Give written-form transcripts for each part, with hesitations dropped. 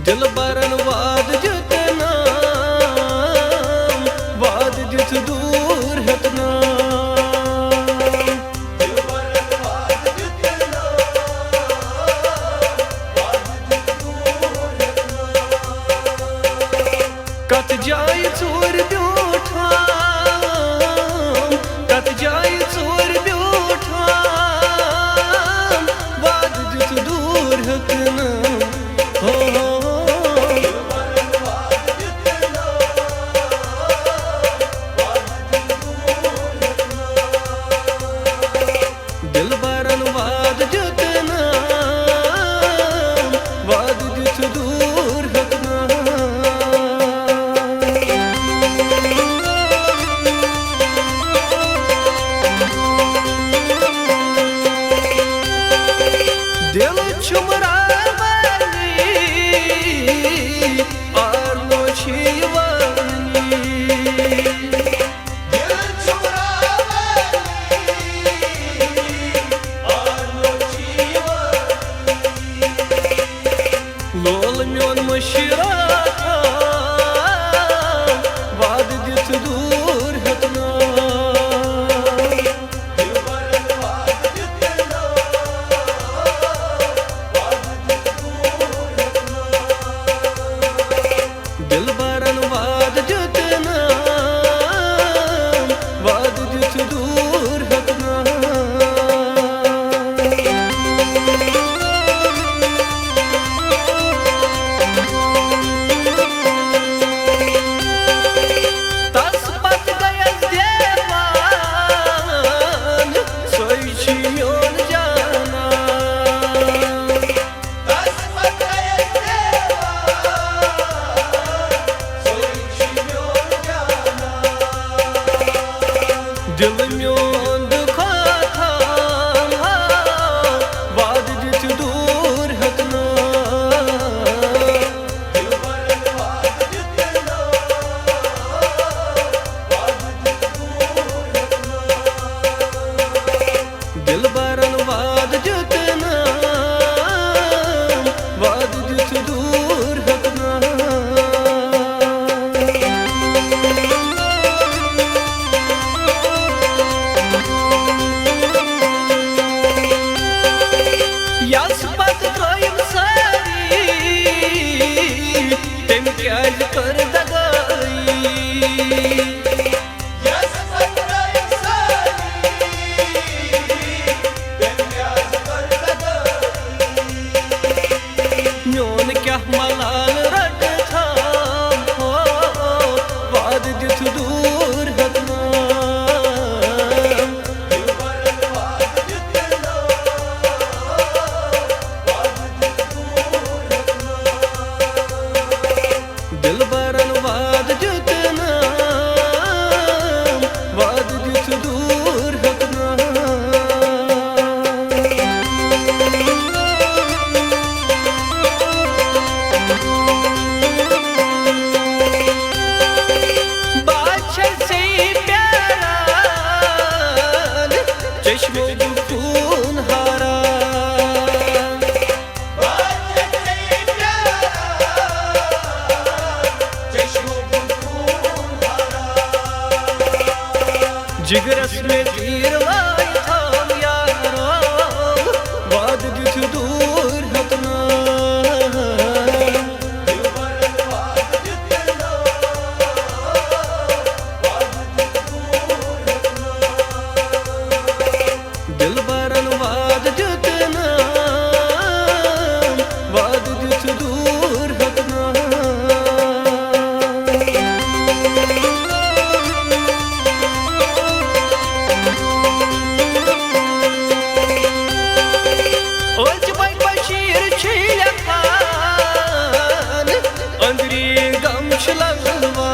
दिल बरन वाद जितना वाद जित दूर हतना कत जाय चोर ब्यूठा कत जाय चोर ब्यूठा वाद जित दूर हतना दिल बरन वाद जितना वाद जित दूर हतना दिल छुमरा लोल म्योन मशिरा वाद दित दूर हतना दिल बरन वाद जितना वाद जित दूर हतना दिल म्योन दुखा था वाद जित दूर हतना दिल बरन वाद जितना वाद जित दूर हतना यस पत त्रोयम सारी तेम क्याज कर दगाई यस पत त्रोयम सारी तेम क्याज कर दगाई म्योन क्या मलाल रट था वाद जित दूर हतना दिल बरन वाद जितना वाद जित दूर हतना बादशाह से प्यारा चश्मो खून हारा जिगरस में तीर लाई थाम यारा वाद जित दूर हतना दिल बरन वाद जितना वाद जित दूर हतना अंदरी गम छलवा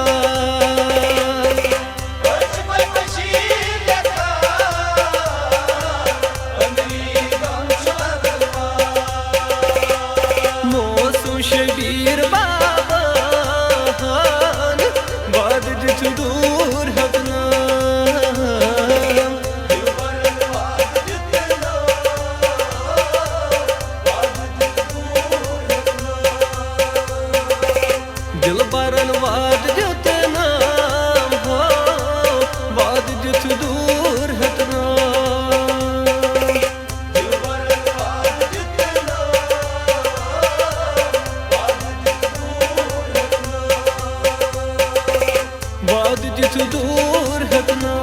मौसू शबीर बाबा वाद जित दूर हतना दूर हटना वाद जित दूर हटना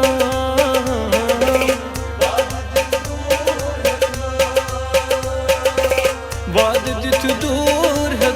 वाद जित दूर हटना